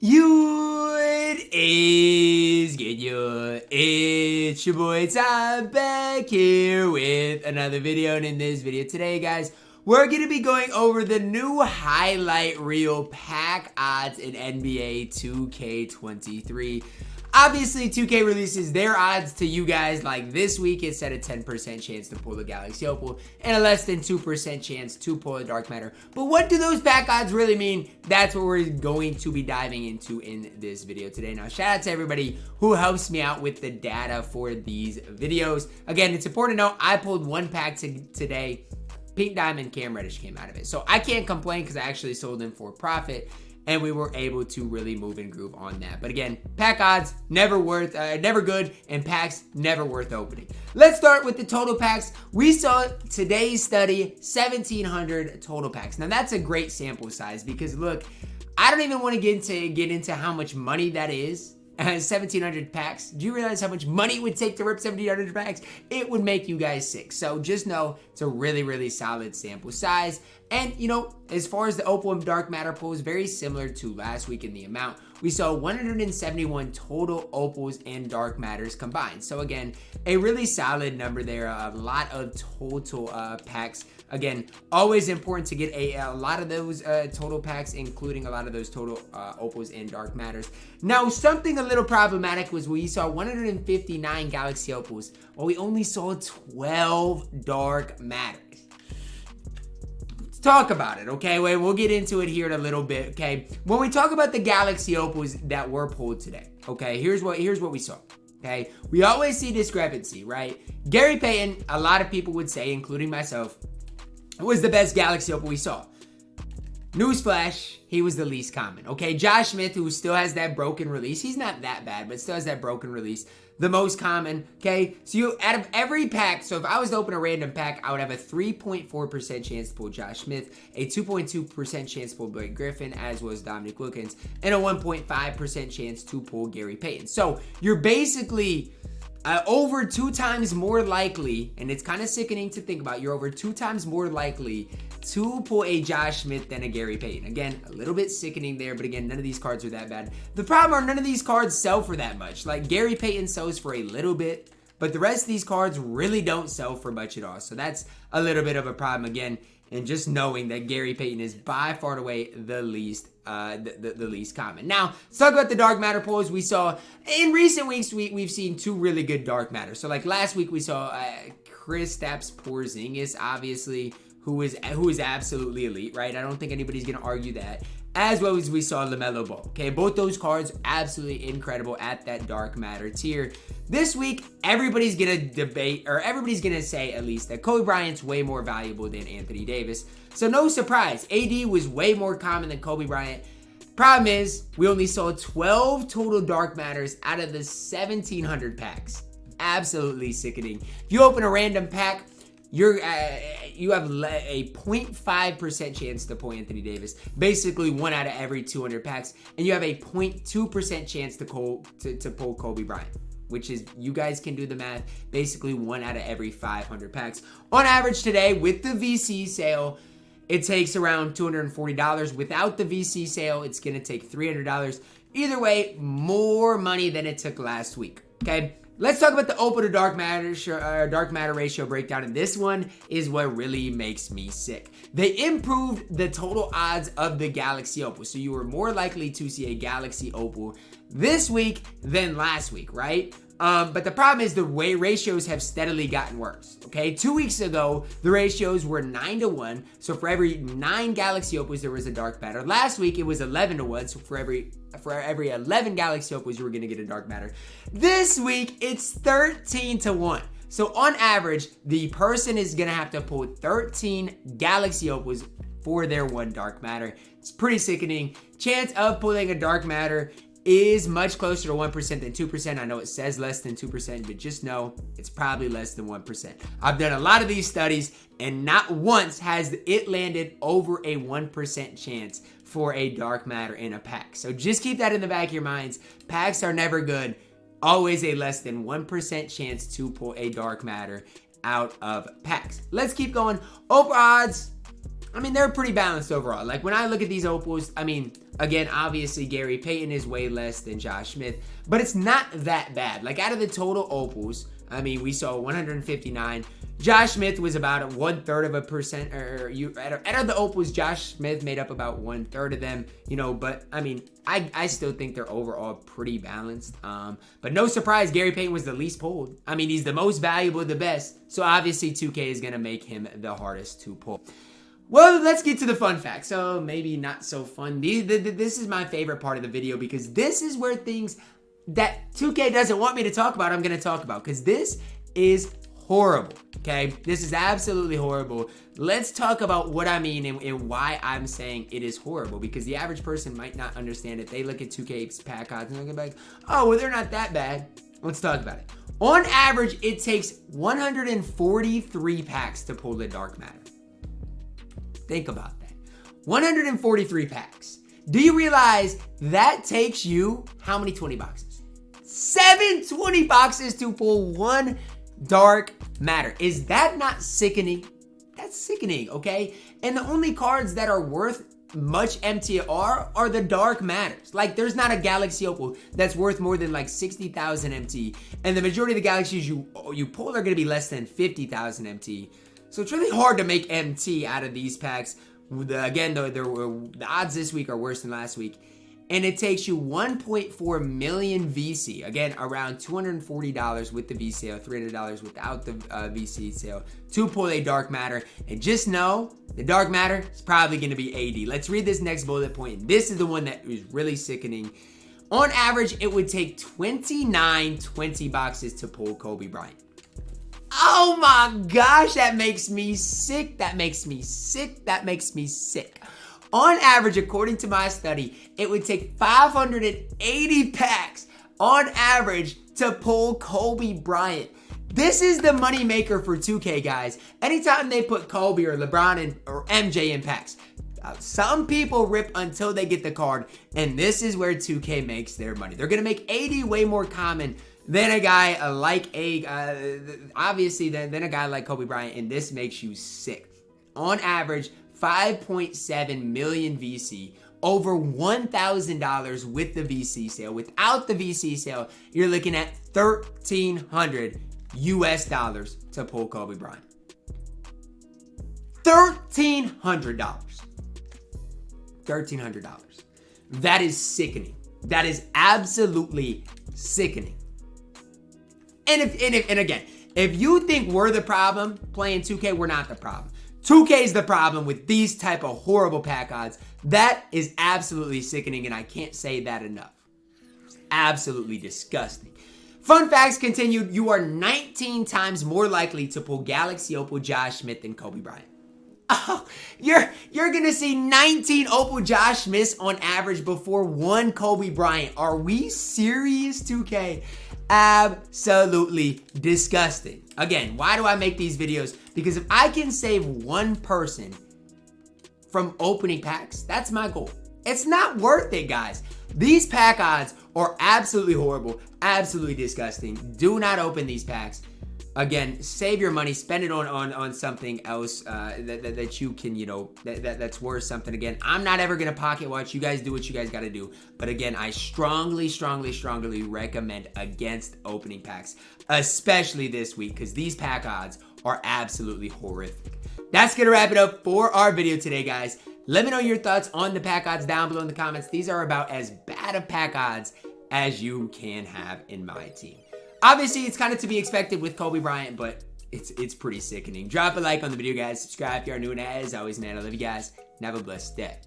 It is good, it's your boy Ty back here with another video, and in this video today, guys, we're going to be going over the new highlight reel pack odds in NBA 2K23. Obviously, 2K releases their odds to you guys. Like this week, it said a 10% chance to pull the Galaxy Opal and a less than 2% chance to pull a Dark Matter. But what do those pack odds really mean? That's what we're going to be diving into in this video today. Now, shout out to everybody who helps me out with the data for these videos. Again, it's important to know I pulled one pack today. Pink Diamond Cam Reddish came out of it. So I can't complain because I actually sold him for profit. And we were able to really move and groove on that. But again, pack odds, never good, and packs never worth opening. Let's start with the total packs. We saw today's study, 1,700 total packs. Now that's a great sample size because look, I don't even want to get into how much money that is. 1,700 packs. Do you realize how much money it would take to rip 1,700 packs? It would make you guys sick. So just know it's a really, really solid sample size. And, you know, as far as the Opal and Dark Matter pulls, very similar to last week in the amount. We saw 171 total Opals and Dark Matters combined. So again, a really solid number there. A lot of total packs. Again, always important to get a lot of those total packs, including a lot of those total Opals and Dark Matters. Now, something a little problematic was we saw 159 Galaxy Opals, while we only saw 12 Dark Matters. Let's talk about it, okay? Wait, we'll get into it here in a little bit, okay? When we talk about the Galaxy Opals that were pulled today, okay, here's what we saw. Okay, we always see discrepancy, right? Gary Payton, a lot of people would say, including myself, was the best Galaxy Opal we saw. Newsflash, he was the least common. Okay, Josh Smith, who still has that broken release. He's not that bad, but still has that broken release. The most common, okay? So you, out of every pack, so if I was to open a random pack, I would have a 3.4% chance to pull Josh Smith, a 2.2% chance to pull Blake Griffin, as was Dominique Wilkins, and a 1.5% chance to pull Gary Payton. So you're basically over 2 times more likely, and it's kind of sickening to think about, you're over 2 times more likely to pull a Josh Smith than a Gary Payton. Again, a little bit sickening there, but again, none of these cards are that bad. The problem are none of these cards sell for that much. Like Gary Payton sells for a little bit, but the rest of these cards really don't sell for much at all. So that's a little bit of a problem again. And just knowing that Gary Payton is by far and away the least the least common. Now, let's talk about the Dark Matter pulls. We saw in recent weeks we've seen 2 really good Dark Matters. So like last week we saw Kristaps Porzingis, obviously, who is absolutely elite, right? I don't think anybody's gonna argue that. As well as we saw LaMelo Ball. Okay, both those cards absolutely incredible at that Dark Matter tier. This week, everybody's gonna debate, or everybody's gonna say at least, that Kobe Bryant's way more valuable than Anthony Davis. So no surprise, AD was way more common than Kobe Bryant. Problem is, we only saw 12 total Dark Matters out of the 1,700 packs. Absolutely sickening. If you open a random pack, you have a 0.5% chance to pull Anthony Davis, basically 1 out of every 200 packs, and you have a 0.2% chance to pull Kobe Bryant, which is, you guys can do the math, basically 1 out of every 500 packs. On average today, with the VC sale, it takes around $240. Without the VC sale, it's going to take $300. Either way, more money than it took last week, okay? Let's talk about the Opal to Dark Matter ratio breakdown, and this one is what really makes me sick. They improved the total odds of the Galaxy Opal, so you were more likely to see a Galaxy Opal this week than last week, right? But the problem is the way ratios have steadily gotten worse, okay? 2 weeks ago, the ratios were 9-1, so for every 9 Galaxy Opals, there was a Dark Matter. Last week, it was 11-1, so for every 11 Galaxy Opals, you were going to get a Dark Matter. This week, it's 13-1. So on average, the person is going to have to pull 13 Galaxy Opals for their 1 Dark Matter. It's pretty sickening. Chance of pulling a Dark Matter is much closer to 1% than 2%. I know it says less than 2%, but just know it's probably less than 1%. I've done a lot of these studies, and not once has it landed over a 1% chance for a Dark Matter in a pack. So just keep that in the back of your minds. Packs are never good. Always a less than 1% chance to pull a Dark Matter out of packs. Let's keep going. Opal odds. I mean, they're pretty balanced overall. Like, when I look at these opals, I mean, again, obviously, Gary Payton is way less than Josh Smith, but it's not that bad. Like, out of the total opals, I mean, we saw 159. Josh Smith was about 1/3%, out of the opals, Josh Smith made up about 1/3 of them, you know, but I mean, I still think they're overall pretty balanced. But no surprise, Gary Payton was the least pulled. I mean, he's the most valuable, the best, so obviously 2K is going to make him the hardest to pull. Well, let's get to the fun facts. So maybe not so fun. This is my favorite part of the video because this is where things that 2K doesn't want me to talk about, I'm going to talk about because this is horrible, okay? This is absolutely horrible. Let's talk about what I mean and why I'm saying it is horrible, because the average person might not understand it. They look at 2K's pack odds and they're gonna be like, oh, well, they're not that bad. Let's talk about it. On average, it takes 143 packs to pull the dark matter. Think about that. 143 packs. Do you realize that takes you how many 20 boxes? 720 boxes to pull one dark matter. Is that not sickening? That's sickening, okay? And the only cards that are worth much MTR are the dark matters. Like, there's not a Galaxy Opal that's worth more than like 60,000 MT, and the majority of the Galaxies you pull are going to be less than 50,000 MT. So it's really hard to make MT out of these packs. Again, though, the odds this week are worse than last week. And it takes you 1.4 million VC. Again, around $240 with the VC sale, $300 without the VC sale to pull a dark matter. And just know, the dark matter is probably going to be AD. Let's read this next bullet point. This is the one that is really sickening. On average, it would take 29 20 boxes to pull Kobe Bryant. Oh my gosh, that makes me sick. That makes me sick. That makes me sick. On average, according to my study, it would take 580 packs on average to pull Kobe Bryant. This is the money maker for 2K, guys. Anytime they put Kobe or LeBron or MJ in packs, some people rip until they get the card, and this is where 2K makes their money. They're going to make 80 way more common than a guy like obviously than a guy like Kobe Bryant, and this makes you sick. On average, 5.7 million VC, over $1,000 with the VC sale. Without the VC sale, you're looking at $1,300 US to pull Kobe Bryant. $1,300. $1,300. That is sickening. That is absolutely sickening. And again, if you think we're the problem playing 2K, we're not the problem. 2K is the problem with these type of horrible pack odds. That is absolutely sickening, and I can't say that enough. It's absolutely disgusting. Fun facts continued. You are 19 times more likely to pull Galaxy Opal Josh Smith than Kobe Bryant. Oh, you're gonna see 19 Opal Josh Smiths on average before one Kobe Bryant. Are we serious, 2K? Absolutely disgusting. Again, why do I make these videos? Because if I can save one person from opening packs, that's my goal. It's not worth it, guys. These pack odds are absolutely horrible, absolutely disgusting. Do not open these packs. Again, save your money, spend it on something else that you can, you know, that's worth something. Again, I'm not ever gonna pocket watch. You guys do what you guys gotta do. But again, I strongly recommend against opening packs, especially this week, because these pack odds are absolutely horrific. That's gonna wrap it up for our video today, guys. Let me know your thoughts on the pack odds down below in the comments. These are about as bad of pack odds as you can have in my team. Obviously, it's kind of to be expected with Kobe Bryant, but it's pretty sickening. Drop a like on the video, guys. Subscribe if you are new, and as always, man, I love you guys, and have a blessed day.